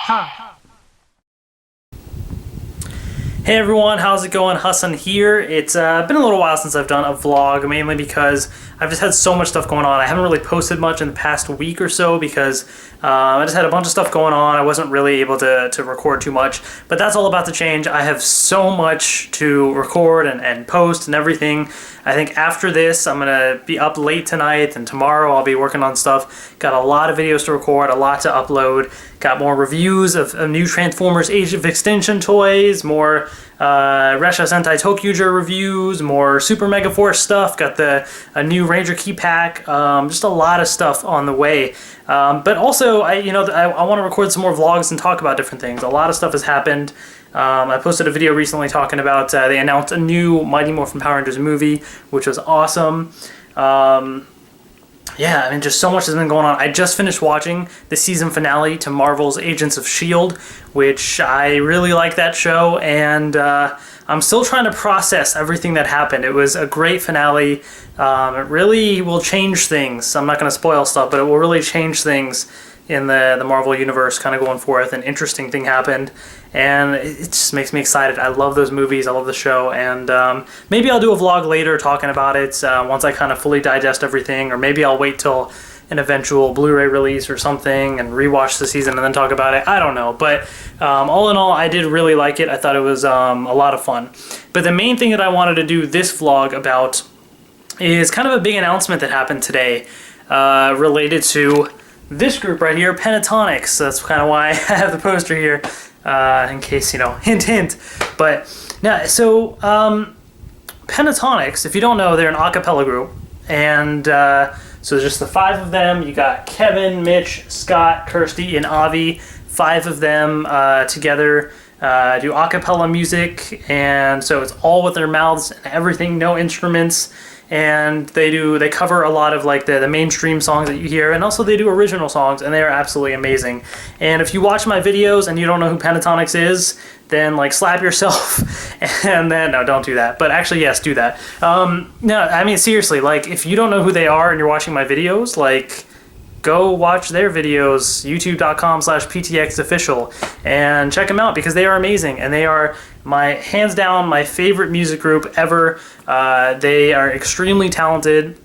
Hey everyone, how's it going? Hassan here. It's been a little while since I've done a vlog, mainly because I've just had so much stuff going on. I haven't really posted much in the past week or so because I just had a bunch of stuff going on. I wasn't really able to record too much, but that's all about to change. I have so much to record and post and everything. I think after this, I'm gonna be up late tonight, and tomorrow I'll be working on stuff. Got a lot of videos to record, a lot to upload. Got more reviews of new Transformers Age of Extinction toys, more Resha Sentai Tokyuger reviews, more Super Mega Force stuff. Got a new Ranger Key Pack. Just a lot of stuff on the way. But also, I want to record some more vlogs and talk about different things. A lot of stuff has happened. I posted a video recently talking about they announced a new Mighty Morphin Power Rangers movie, which was awesome. Yeah, I mean, just so much has been going on. I just finished watching the season finale to Marvel's Agents of S.H.I.E.L.D., which I really like that show, and I'm still trying to process everything that happened. It was a great finale. It really will change things. I'm not going to spoil stuff, but it will really change things in the Marvel Universe kind of going forth. An interesting thing happened, and it just makes me excited. I love those movies. I love the show, and maybe I'll do a vlog later talking about it once I kind of fully digest everything, or maybe I'll wait till an eventual Blu-ray release or something and rewatch the season and then talk about it. I don't know, but all in all, I did really like it. I thought it was a lot of fun. But the main thing that I wanted to do this vlog about is kind of a big announcement that happened today related to this group right here, Pentatonix. That's kind of why I have the poster here, in case, hint, hint. But, yeah, so Pentatonix, if you don't know, they're an a cappella group. And so just the five of them. You got Kevin, Mitch, Scott, Kirsty, and Avi. Five of them together do a cappella music. And so it's all with their mouths and everything, no instruments. And they cover a lot of like the mainstream songs that you hear, and also they do original songs, and they are absolutely amazing. And if you watch my videos and you don't know who Pentatonix is, then like slap yourself, and then no, don't do that. But actually, yes, do that. No, I mean seriously, like if you don't know who they are and you're watching my videos, like go watch their videos, youtube.com/ptxofficial, and check them out because they are amazing, and they are hands down my favorite music group ever. They are extremely talented,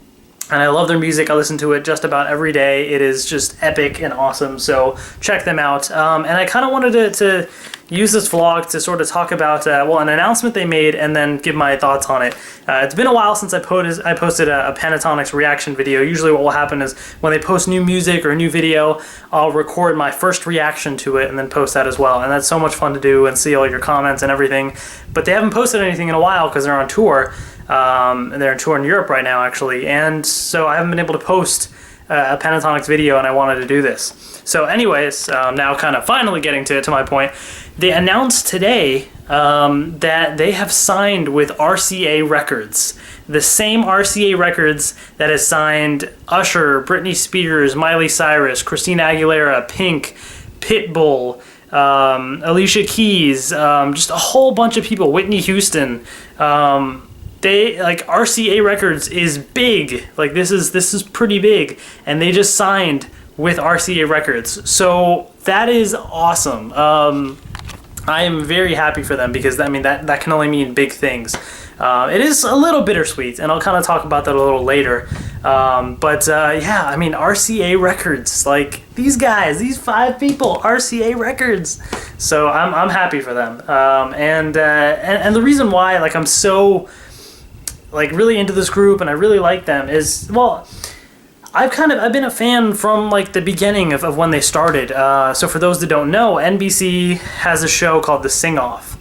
and I love their music. I listen to it just about every day. It is just epic and awesome, so check them out. And I kind of wanted to use this vlog to sort of talk about, an announcement they made and then give my thoughts on it. It's been a while since I posted a Pentatonix reaction video. Usually what will happen is when they post new music or a new video, I'll record my first reaction to it and then post that as well. And that's so much fun to do and see all your comments and everything. But they haven't posted anything in a while because they're on tour. And they're on tour in Europe right now, actually. And so I haven't been able to post a Pentatonix video, and I wanted to do this. So anyways, now kind of finally getting to my point. They announced today that they have signed with RCA Records. The same RCA Records that has signed Usher, Britney Spears, Miley Cyrus, Christina Aguilera, Pink, Pitbull, Alicia Keys, just a whole bunch of people, Whitney Houston. RCA Records is big. Like this is pretty big, and they just signed with RCA Records. So that is awesome. I am very happy for them because I mean that can only mean big things. It is a little bittersweet, and I'll kind of talk about that a little later. Yeah, I mean RCA Records, like these guys, these five people, RCA Records. So I'm happy for them. And the reason why like I'm so like really into this group and I really like them is, well, I've been a fan from like the beginning of when they started. So for those that don't know, NBC has a show called The Sing Off,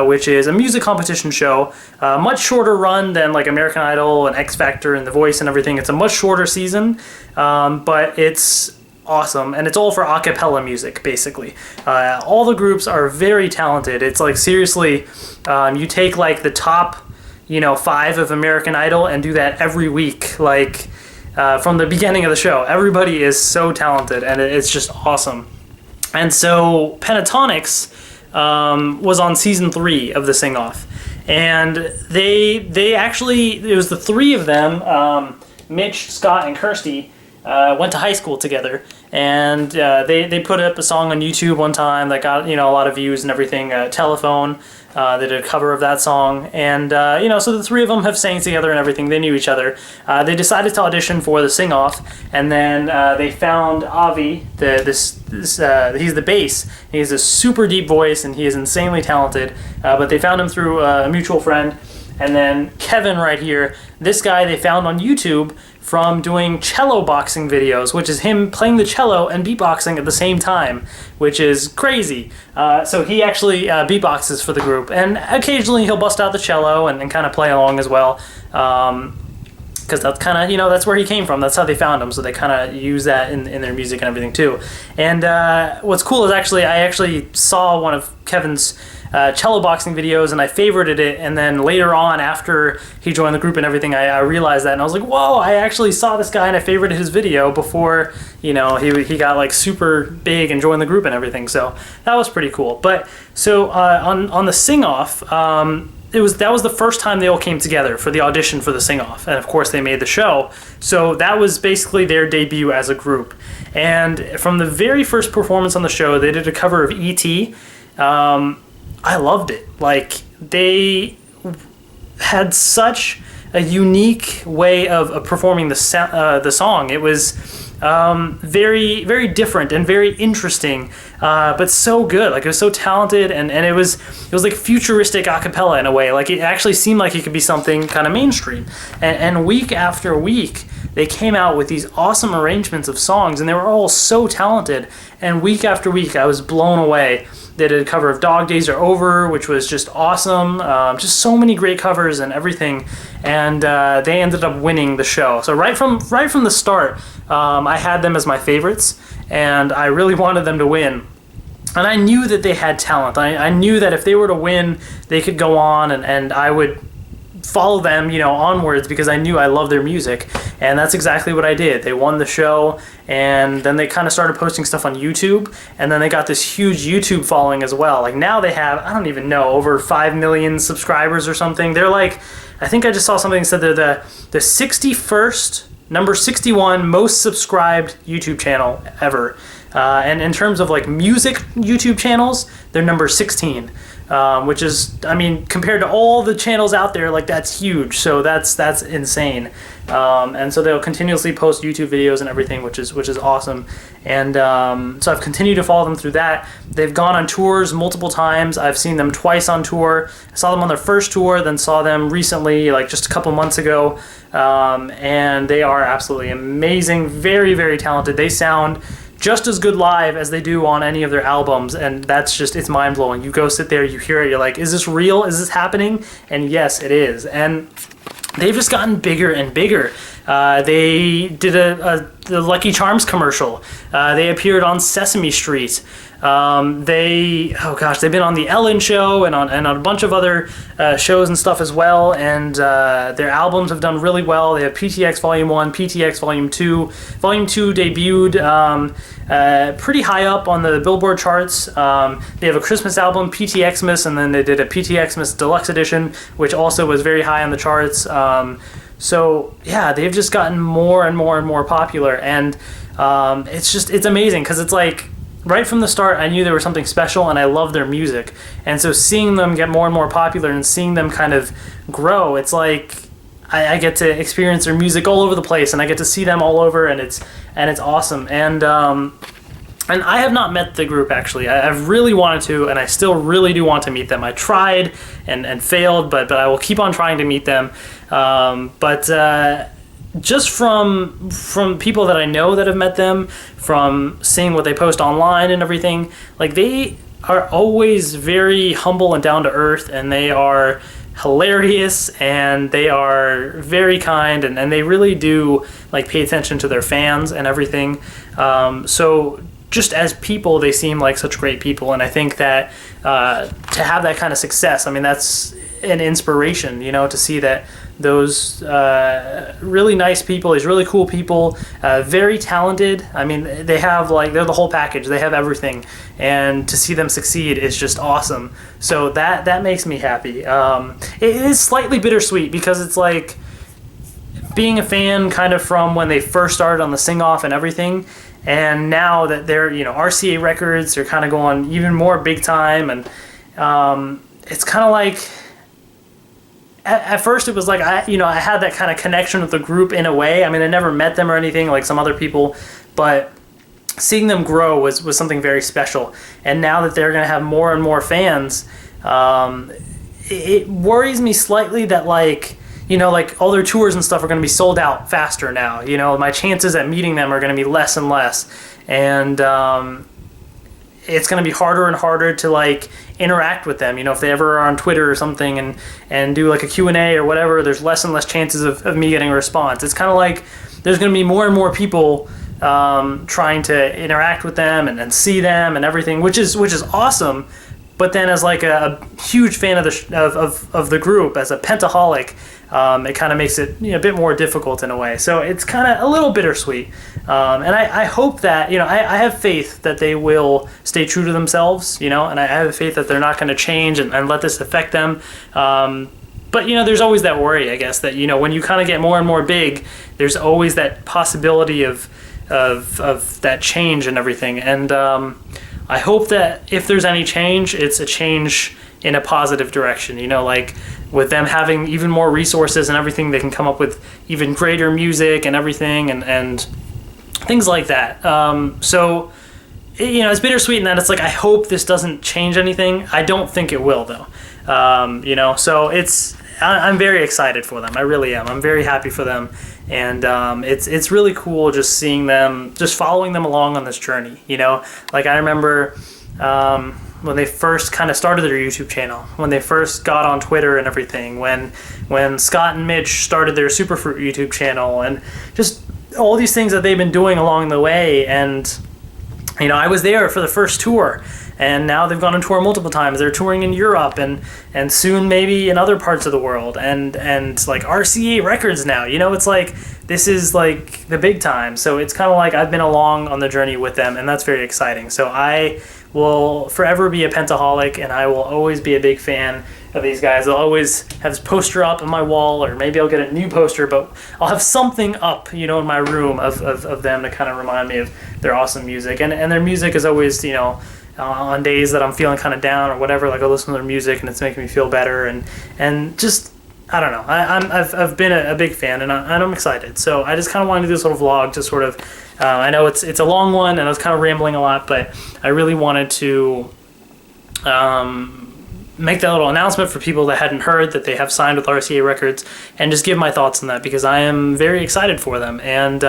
which is a music competition show, much shorter run than like American Idol and X Factor and The Voice and everything. It's a much shorter season, but it's awesome, and it's all for a cappella music, basically. All the groups are very talented. It's like seriously, you take like the top 5 of American Idol and do that every week, like from the beginning of the show. Everybody is so talented, and it's just awesome. And so Pentatonix was on season 3 of the Sing Off, and they actually, it was the 3 of them, Mitch, Scott, and Kirsty, went to high school together, and they put up a song on YouTube one time that got a lot of views and everything. Telephone. They did a cover of that song, and so the three of them have sang together and everything. They knew each other. They decided to audition for the sing-off, and then they found Avi. He's the bass. He has a super deep voice, and he is insanely talented. But they found him through a mutual friend, and then Kevin right here. This guy they found on YouTube from doing cello boxing videos, which is him playing the cello and beatboxing at the same time, which is crazy. So he actually beatboxes for the group, and occasionally he'll bust out the cello and kind of play along as well, because that's kind of, that's where he came from. That's how they found him, so they kind of use that in their music and everything too. And what's cool is I actually saw one of Kevin's cello boxing videos, and I favorited it, and then later on after he joined the group and everything, I realized that, and I was like, whoa, I actually saw this guy and I favorited his video before he got like super big and joined the group and everything. So that was pretty cool. But so on the sing-off, that was the first time they all came together for the audition for the sing-off, and of course they made the show. So that was basically their debut as a group. And from the very first performance on the show, they did a cover of E.T. I loved it. Like, they had such a unique way of performing the song. It was very, very different and very interesting, but so good. Like, it was so talented, and it was like futuristic a cappella in a way. Like, it actually seemed like it could be something kind of mainstream. And week after week, they came out with these awesome arrangements of songs, and they were all so talented. And week after week, I was blown away. They did a cover of Dog Days Are Over, which was just awesome. Just so many great covers and everything. And they ended up winning the show. So right from the start, I had them as my favorites, and I really wanted them to win. And I knew that they had talent. I knew that if they were to win, they could go on, and I would follow them, onwards, because I knew I loved their music. And that's exactly what I did. They won the show, and then they kind of started posting stuff on YouTube, and then they got this huge YouTube following as well. Like, now they have, I don't even know, over 5 million subscribers or something. They're like, I think I just saw something that said they're the 61st, number 61 most subscribed YouTube channel ever. And in terms of like music YouTube channels, they're number 16. Which is, compared to all the channels out there, like, that's huge. So that's insane. And so they'll continuously post YouTube videos and everything, which is awesome. And so I've continued to follow them through that. They've gone on tours multiple times. I've seen them twice on tour. I saw them on their first tour, then saw them recently, like just a couple months ago. And they are absolutely amazing, very, very talented. They sound just as good live as they do on any of their albums, and it's mind-blowing. You go sit there, you hear it, you're like, is this real? Is this happening? And yes, it is. And they've just gotten bigger and bigger. They did the Lucky Charms commercial. They appeared on Sesame Street. They've been on the Ellen Show and on a bunch of other shows and stuff as well. And their albums have done really well. They have PTX Volume 1, PTX Volume 2. Volume 2 debuted pretty high up on the Billboard charts. They have a Christmas album, PT Xmas, and then they did a PT Xmas Deluxe Edition, which also was very high on the charts. So yeah, they've just gotten more and more and more popular, and it's amazing, because it's like, right from the start, I knew there was something special, and I love their music. And so seeing them get more and more popular and seeing them kind of grow, it's like I get to experience their music all over the place, and I get to see them all over, and it's awesome. And I have not met the group, actually. I've really wanted to, and I still really do want to meet them. I tried and failed, but I will keep on trying to meet them. Just from people that I know that have met them, from seeing what they post online and everything, like, they are always very humble and down to earth, and they are hilarious, and they are very kind, and they really do, like, pay attention to their fans and everything. So just as people, they seem like such great people, and I think that to have that kind of success, that's an inspiration, to see that those really nice people, these really cool people, very talented. They have, they're the whole package. They have everything, and to see them succeed is just awesome. So that makes me happy. It is slightly bittersweet, because it's like being a fan kind of from when they first started on the sing-off and everything, and now that they're, you know, RCA Records, they're kind of going even more big time, and it's kind of like, at first it was like, I had that kind of connection with the group in a way. I mean, I never met them or anything like some other people, but seeing them grow was something very special. And now that they're going to have more and more fans, it worries me slightly that, like, you know, like all their tours and stuff are going to be sold out faster now. You know, my chances at meeting them are going to be less and less. And it's going to be harder and harder to, like, interact with them. You know, if they ever are on Twitter or something and do like a Q&A or whatever, there's less and less chances of me getting a response. It's kind of like there's going to be more and more people trying to interact with them and see them and everything, which is awesome. But then, as like a huge fan of the group, as a Pentaholic, it kind of makes it, you know, a bit more difficult in a way. So it's kind of a little bittersweet. And I hope that, you know, I have faith that they will stay true to themselves, you know, and I have faith that they're not going to change and let this affect them. But, you know, there's always that worry, I guess, that, you know, when you kind of get more and more big, there's always that possibility of that change and everything. And I hope that if there's any change, it's a change in a positive direction, you know, like with them having even more resources and everything, they can come up with even greater music and everything and things like that. So, you know, it's bittersweet in that it's like, I hope this doesn't change anything. I don't think it will, though. You know, so I'm very excited for them. I really am. I'm very happy for them. And it's really cool just seeing them, just following them along on this journey, you know? Like, I remember when they first kind of started their YouTube channel, when they first got on Twitter and everything, when Scott and Mitch started their Superfruit YouTube channel, and just all these things that they've been doing along the way. And, you know, I was there for the first tour, and now they've gone on tour multiple times. They're touring in Europe and soon maybe in other parts of the world, and like RCA Records now, you know, it's like, this is like the big time. So it's kind of like I've been along on the journey with them, and that's very exciting. So I will forever be a Pentaholic, and I will always be a big fan of these guys. I'll always have this poster up on my wall, or maybe I'll get a new poster, but I'll have something up, you know, in my room of them to kind of remind me of their awesome music. And their music is always, you know, on days that I'm feeling kind of down or whatever, like, I'll listen to their music and it's making me feel better, and just, I don't know, I've been a big fan, and I'm excited. So I just kind of wanted to do this little vlog to sort of, I know it's a long one and I was kind of rambling a lot, but I really wanted to make that little announcement for people that hadn't heard that they have signed with RCA Records, and just give my thoughts on that, because I am very excited for them, and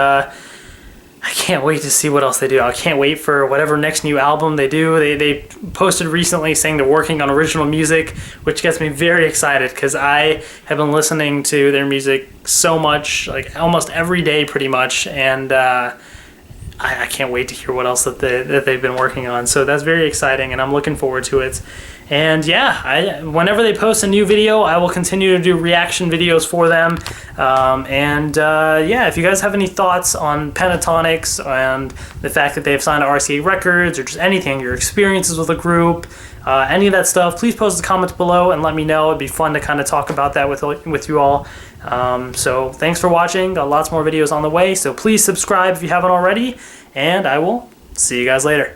I can't wait to see what else they do. I can't wait for whatever next new album they do. They posted recently saying they're working on original music, which gets me very excited, because I have been listening to their music so much, like almost every day pretty much, and I can't wait to hear what else that they've been working on. So that's very exciting, and I'm looking forward to it. And yeah, whenever they post a new video, I will continue to do reaction videos for them. Yeah, if you guys have any thoughts on Pentatonix and the fact that they've signed to RCA Records, or just anything, your experiences with the group, any of that stuff, please post the comments below and let me know. It'd be fun to kind of talk about that with you all. So thanks for watching. Got lots more videos on the way, so please subscribe if you haven't already, and I will see you guys later.